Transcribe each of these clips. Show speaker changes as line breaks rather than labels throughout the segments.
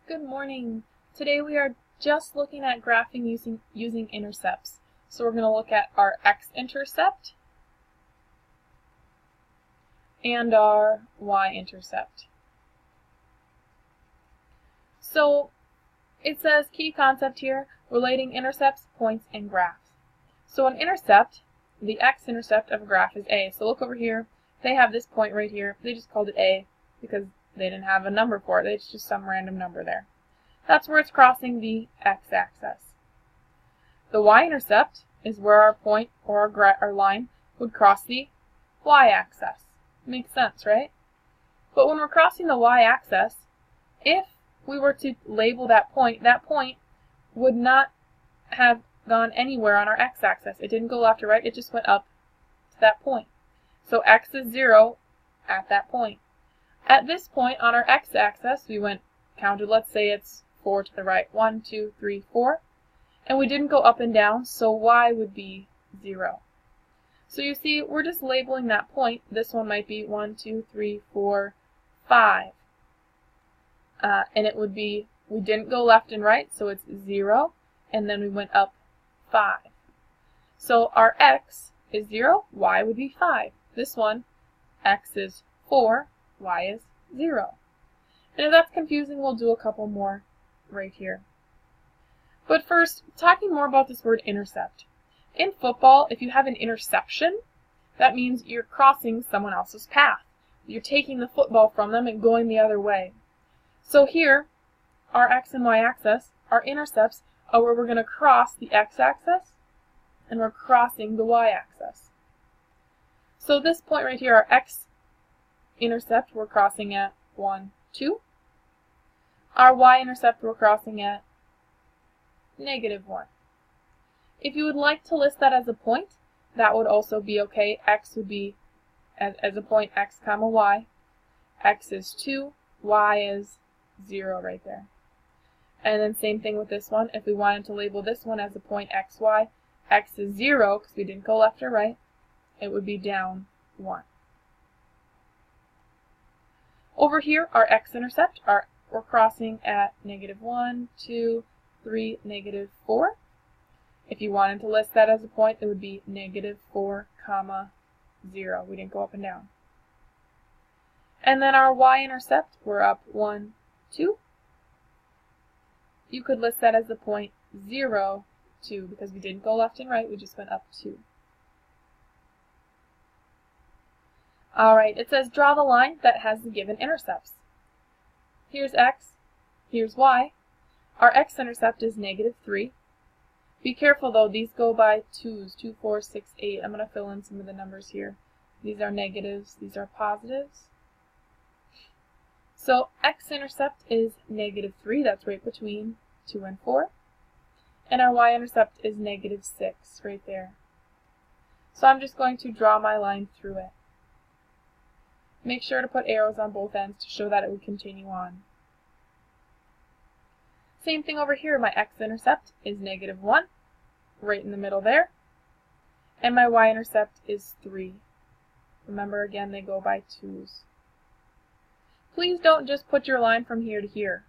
Good morning. Today we are just looking at graphing using intercepts. So we're going to look at our x-intercept and our y-intercept. So it says key concept here, relating intercepts, points, and graphs. So an intercept, the x-intercept of a graph is A. So look over here. They have this point right here. They just called it A because they didn't have a number for it. It's just some random number there. That's where it's crossing the x-axis. The y-intercept is where our point or our line would cross the y-axis. Makes sense, right? But when we're crossing the y-axis, if we were to label that point would not have gone anywhere on our x-axis. It didn't go left or right, it just went up to that point. So x is 0 at that point. At this point on our x-axis, we counted, let's say it's 4 to the right, 1, 2, 3, 4, and we didn't go up and down, so y would be 0. So you see, we're just labeling that point. This one might be 1, 2, 3, 4, 5. And it would be, we didn't go left and right, so it's 0, and then we went up 5. So our x is 0, y would be 5. This one, x is 4, y is 0. And if that's confusing, we'll do a couple more right here. But first, talking more about this word intercept. In football, if you have an interception, that means you're crossing someone else's path. You're taking the football from them and going the other way. So here, our x and y axis, our intercepts are where we're going to cross the x-axis and we're crossing the y-axis. So this point right here, our x-intercept, we're crossing at 1, 2. Our y-intercept we're crossing at -1. If you would like to list that as a point, that would also be okay. X would be as a point x comma y. X is 2, y is 0 right there. And then same thing with this one. If we wanted to label this one as a point xy, x is 0 because we didn't go left or right. It would be down 1. Over here, our x-intercept, we're crossing at -1, 2, 3, -4. If you wanted to list that as a point, it would be -4, 0. We didn't go up and down. And then our y-intercept, we're up 1, 2. You could list that as the point 0, 2, because we didn't go left and right, we just went up 2. Alright, it says draw the line that has the given intercepts. Here's x, here's y. Our x-intercept is -3. Be careful though, these go by 2s, 2, 4, 6, 8. I'm going to fill in some of the numbers here. These are negatives, these are positives. So x-intercept is -3, that's right between 2 and 4. And our y-intercept is -6, right there. So I'm just going to draw my line through it. Make sure to put arrows on both ends to show that it would continue on. Same thing over here, my x-intercept is -1, right in the middle there. And my y-intercept is 3. Remember again, they go by 2s. Please don't just put your line from here to here.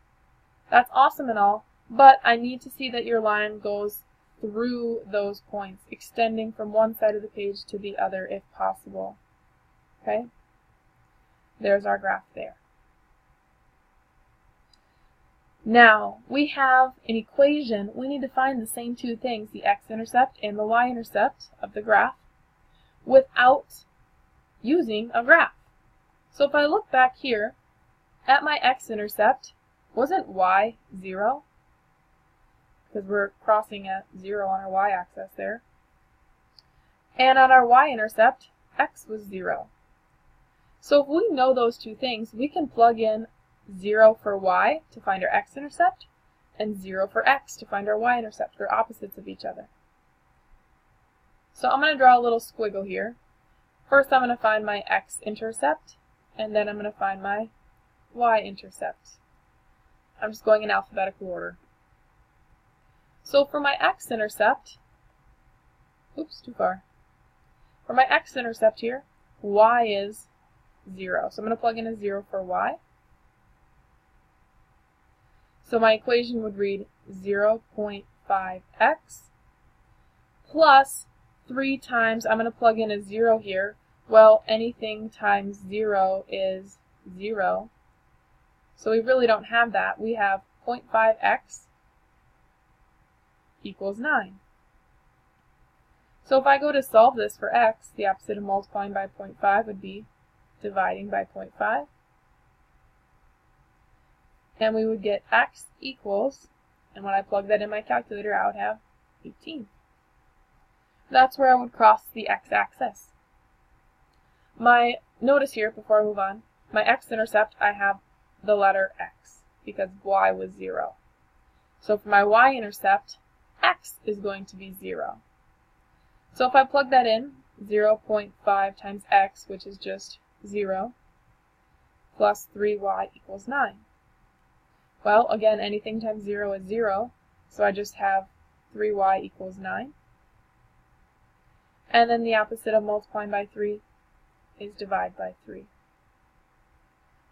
That's awesome and all, but I need to see that your line goes through those points, extending from one side of the page to the other if possible. Okay? There's our graph there. Now, we have an equation. We need to find the same two things, the x-intercept and the y-intercept of the graph, without using a graph. So if I look back here, at my x-intercept, wasn't y 0? Because we're crossing at 0 on our y-axis there. And on our y-intercept, x was 0. So if we know those two things, we can plug in 0 for y to find our x-intercept, and 0 for x to find our y-intercept. They're opposites of each other. So I'm going to draw a little squiggle here. First I'm going to find my x-intercept, and then I'm going to find my y-intercept. I'm just going in alphabetical order. So for my x-intercept, oops, too far. For my x-intercept here, y is 0. So I'm going to plug in a 0 for y. So my equation would read 0.5x plus 3 times, I'm going to plug in a 0 here. Well, anything times 0 is 0. So we really don't have that. We have 0.5x equals 9. So if I go to solve this for x, the opposite of multiplying by 0.5 would be dividing by 0.5. And we would get x equals, and when I plug that in my calculator, I would have 18. That's where I would cross the x-axis. Notice here, before I move on, my x-intercept, I have the letter x, because y was 0. So for my y-intercept, x is going to be 0. So if I plug that in, 0.5 times x, which is just 0, plus 3y equals 9. Well, again, anything times 0 is 0, so I just have 3y equals 9. And then the opposite of multiplying by 3 is divide by 3.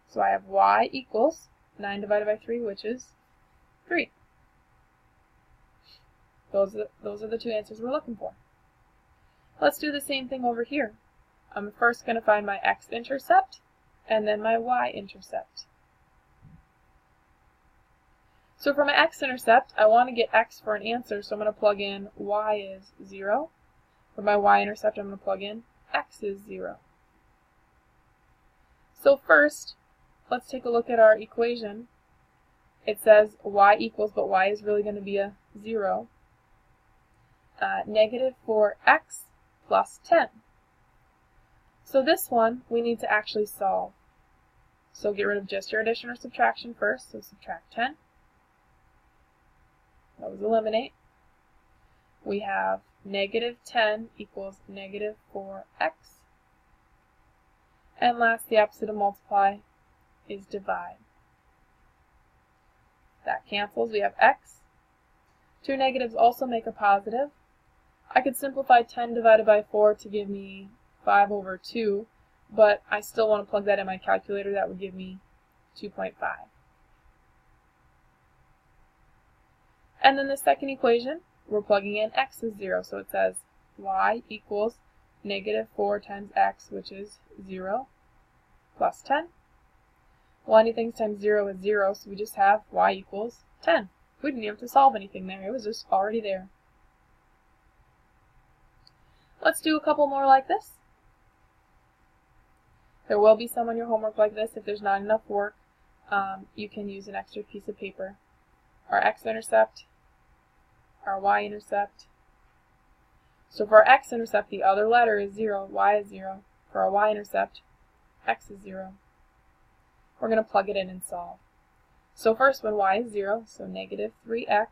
So I have y equals 9 divided by 3, which is 3. Those are the two answers we're looking for. Let's do the same thing over here. I'm first going to find my x-intercept and then my y-intercept. So for my x-intercept, I want to get x for an answer, so I'm going to plug in y is 0. For my y-intercept, I'm going to plug in x is 0. So first, let's take a look at our equation. It says y equals, but y is really going to be a 0. Negative 4x plus 10. So this one, we need to actually solve. So get rid of just your addition or subtraction first, so subtract 10. That was eliminate. We have negative 10 equals negative 4x. And last, the opposite of multiply is divide. That cancels. We have x. Two negatives also make a positive. I could simplify 10 divided by 4 to give me 5 over 2, but I still want to plug that in my calculator. That would give me 2.5. And then the second equation, we're plugging in x is 0, so it says y equals negative 4 times x, which is 0, plus 10. Well, anything times 0 is 0, so we just have y equals 10. We didn't even have to solve anything there. It was just already there. Let's do a couple more like this. There will be some on your homework like this. If there's not enough work, you can use an extra piece of paper. Our x-intercept, our y-intercept. So for our x-intercept, the other letter is 0, y is 0. For our y-intercept, x is 0. We're going to plug it in and solve. So first, when y is 0, so negative 3x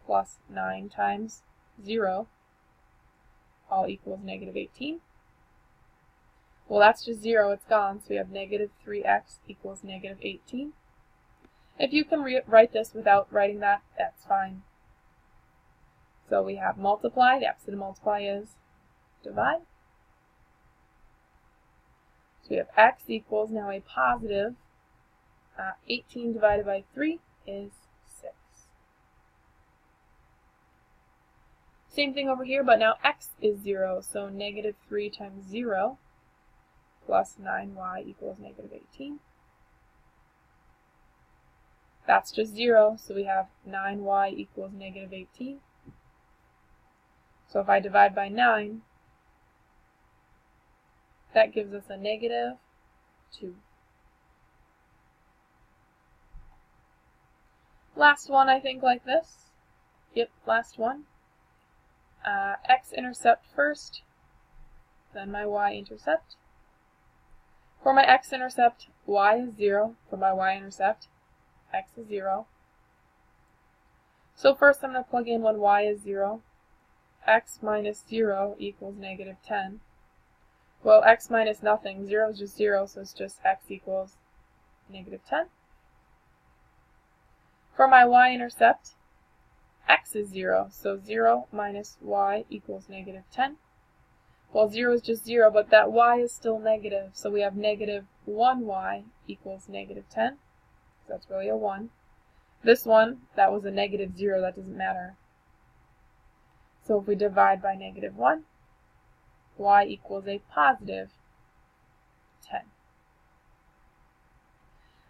plus 9 times 0, all equals negative 18. Well, that's just 0, it's gone, so we have negative 3x equals negative 18. If you can write this without writing that, that's fine. So we have multiply, the opposite of multiply is divide. So we have x equals now a positive 18 divided by 3 is 6. Same thing over here, but now x is 0, so negative 3 times 0 plus 9y equals negative 18. That's just 0, so we have 9y equals negative 18. So if I divide by 9, that gives us a negative 2. Last one, I think, like this. Yep, last one. X-intercept first, then my y-intercept. For my x-intercept, y is 0. For my y-intercept, x is 0. So first I'm going to plug in when y is 0. X minus 0 equals negative 10. Well, x minus nothing. 0 is just 0, so it's just x equals negative 10. For my y-intercept, x is 0, so 0 minus y equals negative 10. Well, 0 is just 0, but that y is still negative, so we have negative 1y equals negative 10. So that's really a 1. This one, that was a negative 0, that doesn't matter. So if we divide by negative 1, y equals a positive 10.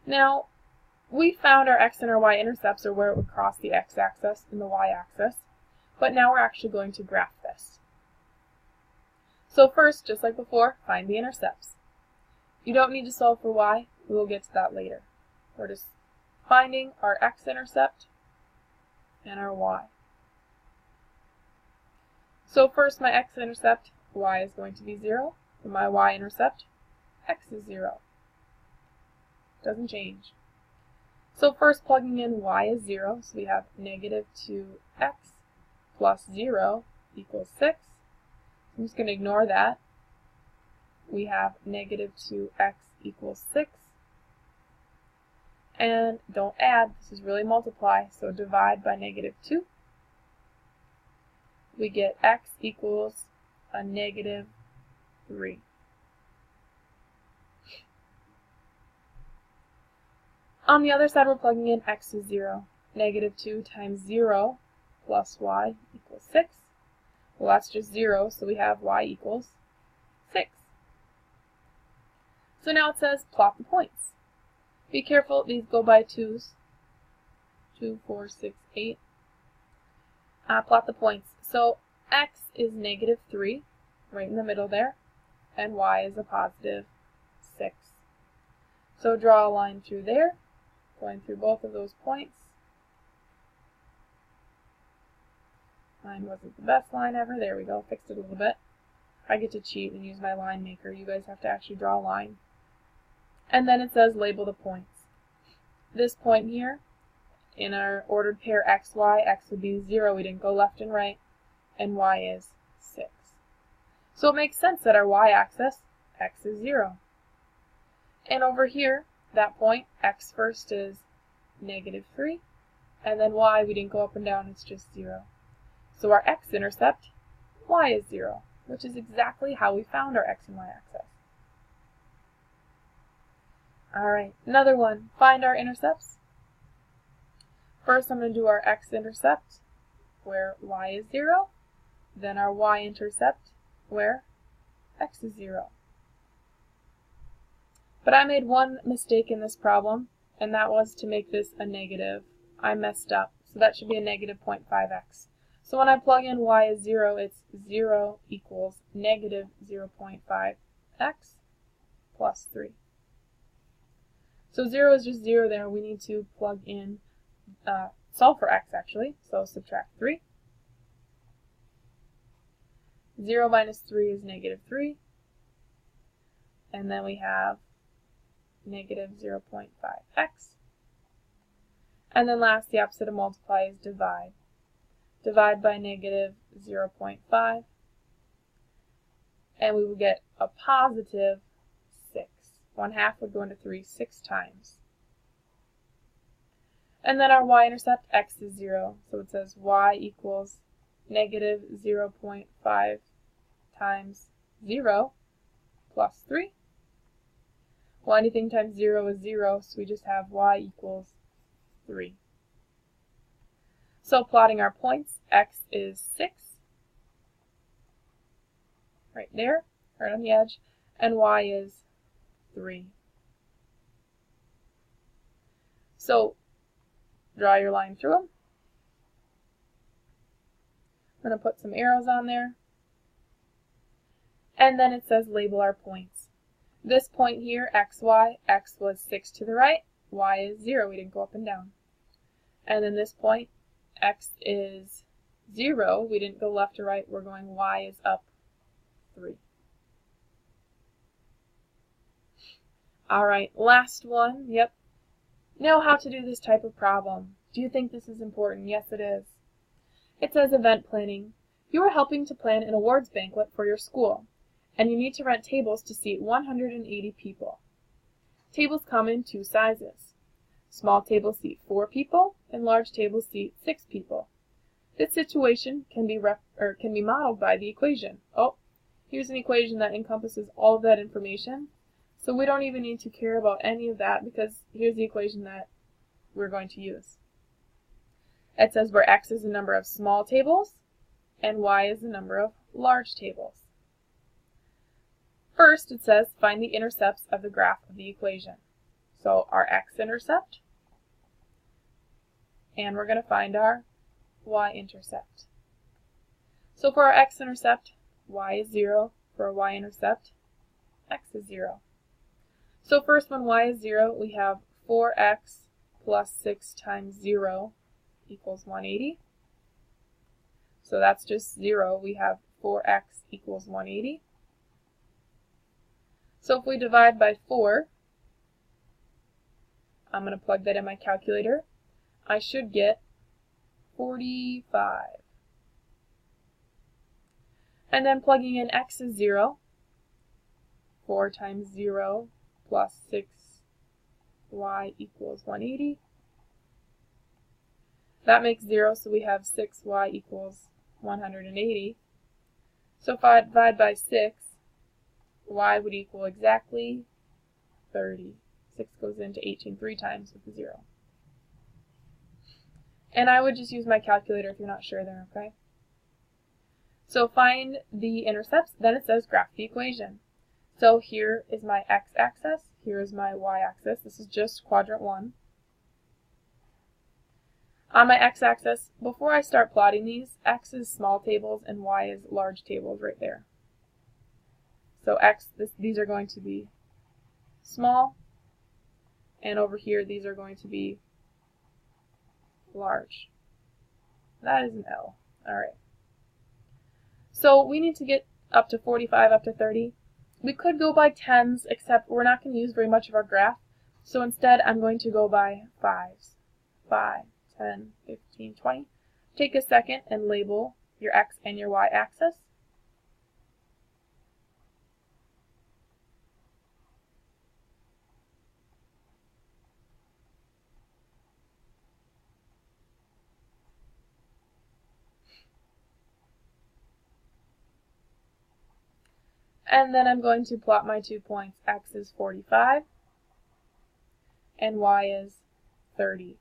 Now, we found our x and our y intercepts, or where it would cross the x-axis and the y-axis, but now we're actually going to graph this. So first, just like before, find the intercepts. You don't need to solve for y, we will get to that later. We're just finding our x-intercept and our y. So first, my x-intercept, y is going to be 0, and my y-intercept, x is 0. Doesn't change. So first, plugging in y is 0, so we have negative 2x plus 0 equals 6. I'm just going to ignore that. We have negative 2x equals 6. And don't add, this is really multiply, so divide by negative 2. We get x equals a negative 3. On the other side, we're plugging in x is 0. Negative 2 times 0 plus y equals 6. Well, that's just 0, so we have y equals 6. So now it says plot the points. Be careful, these go by 2's. 2, 4, 6, 8. Plot the points. So x is negative 3, right in the middle there, and y is a positive 6. So draw a line through there, going through both of those points. Mine wasn't the best line ever. There we go, fixed it a little bit. I get to cheat and use my line maker. You guys have to actually draw a line. And then it says label the points. This point here, in our ordered pair x, y, x would be 0. We didn't go left and right. And y is 6. So it makes sense that our y-axis, x is 0. And over here, that point, x first is negative 3. And then y, we didn't go up and down, it's just 0. So our x-intercept, y is 0, which is exactly how we found our x and y-axis. Alright, another one. Find our intercepts. First, I'm going to do our x-intercept, where y is 0. Then our y-intercept, where x is 0. But I made one mistake in this problem, and that was to make this a negative. I messed up, so that should be a negative 0.5x. So when I plug in y is 0, it's 0 equals negative 0.5x plus 3. So 0 is just 0 there. We need to plug in, solve for x actually, so subtract 3. 0 minus 3 is negative 3. And then we have negative 0.5x. And then last, the opposite of multiply is divide. Divide by negative 0.5. And we will get a positive 6. 1/2 would go into 3 6 times. And then our y-intercept, x is 0. So it says y equals negative 0.5 times 0 plus 3. Well, anything times 0 is 0, so we just have y equals 3. So plotting our points, x is 6, right there, right on the edge, and y is 3. So draw your line through them. I'm going to put some arrows on there. And then it says label our points. This point here, x, y, x was 6 to the right, y is 0. We didn't go up and down. And then this point, x is 0. We didn't go left or right. We're going y is up 3. Alright, last one. Yep. Know how to do this type of problem. Do you think this is important? Yes, it is. It says event planning. You are helping to plan an awards banquet for your school, and you need to rent tables to seat 180 people. Tables come in 2 sizes. Small tables seat 4 people, and large tables seat 6 people. This situation can be modeled by the equation. Oh, here's an equation that encompasses all of that information. So we don't even need to care about any of that because here's the equation that we're going to use. it says where x is the number of small tables and y is the number of large tables. First, it says find the intercepts of the graph of the equation. So our x-intercept, and we're going to find our y-intercept. So for our x-intercept, y is 0. For our y-intercept, x is 0. So first, when y is 0, we have 4x plus 6 times 0 equals 180. So that's just 0. We have 4x equals 180. So if we divide by 4, I'm going to plug that in my calculator. I should get 45. And then plugging in x is 0. 4 times 0 plus 6y equals 180. That makes 0, so we have 6y equals 180. So if I divide by 6, y would equal exactly 30. 6 goes into 18 3 times with a 0. And I would just use my calculator if you're not sure there, okay? So find the intercepts, then it says graph the equation. So here is my x-axis, here is my y-axis. This is just quadrant 1. On my x-axis, before I start plotting these, x is small tables and y is large tables right there. So these are going to be small, and over here these are going to be large. That is an L. Alright. So we need to get up to 45, up to 30. We could go by tens, except we're not going to use very much of our graph. So instead I'm going to go by fives. 5, 10, 15, 20. Take a second and label your x and your y axis. And then I'm going to plot my 2 points. X is 45 and y is 30.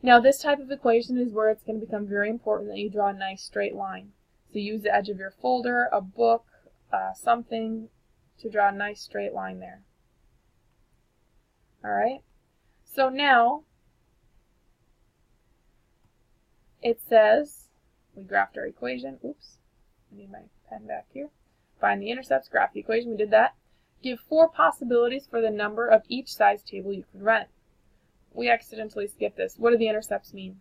Now this type of equation is where it's going to become very important that you draw a nice straight line. So use the edge of your folder, a book, something to draw a nice straight line there. Alright, so now it says, we graphed our equation. Oops, I need my pen back here. Find the intercepts, graph the equation, we did that. Give 4 possibilities for the number of each size table you could rent. We accidentally skipped this. What do the intercepts mean?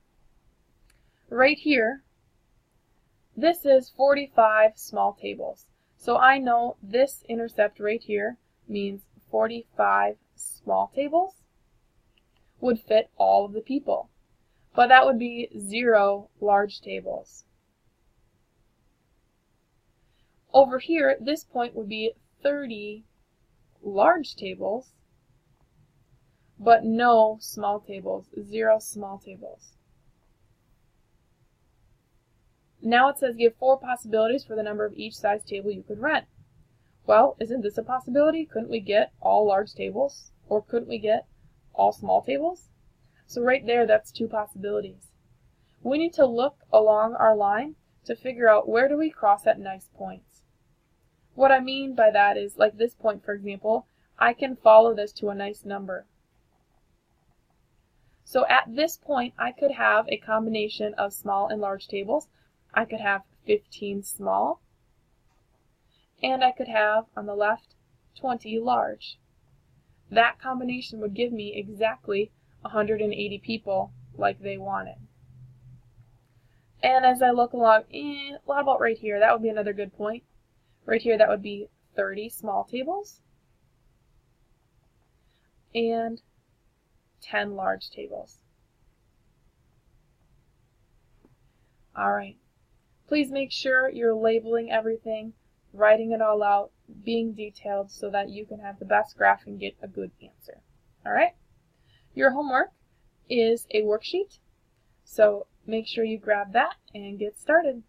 Right here, this is 45 small tables. So I know this intercept right here means 45 small tables would fit all of the people. But that would be 0 large tables. Over here, this point would be 30 large tables, but no small tables, 0 small tables. Now it says give 4 possibilities for the number of each size table you could rent. Well, isn't this a possibility? Couldn't we get all large tables? Or couldn't we get all small tables? So right there, that's 2 possibilities. We need to look along our line to figure out where do we cross at nice points. What I mean by that is, like this point, for example, I can follow this to a nice number. So at this point, I could have a combination of small and large tables. I could have 15 small, and I could have, on the left, 20 large. That combination would give me exactly 180 people like they wanted. And as I look along, what about right here? That would be another good point. Right here, that would be 30 small tables and 10 large tables. Alright, please make sure you're labeling everything, writing it all out, being detailed so that you can have the best graph and get a good answer. Alright, your homework is a worksheet, so make sure you grab that and get started.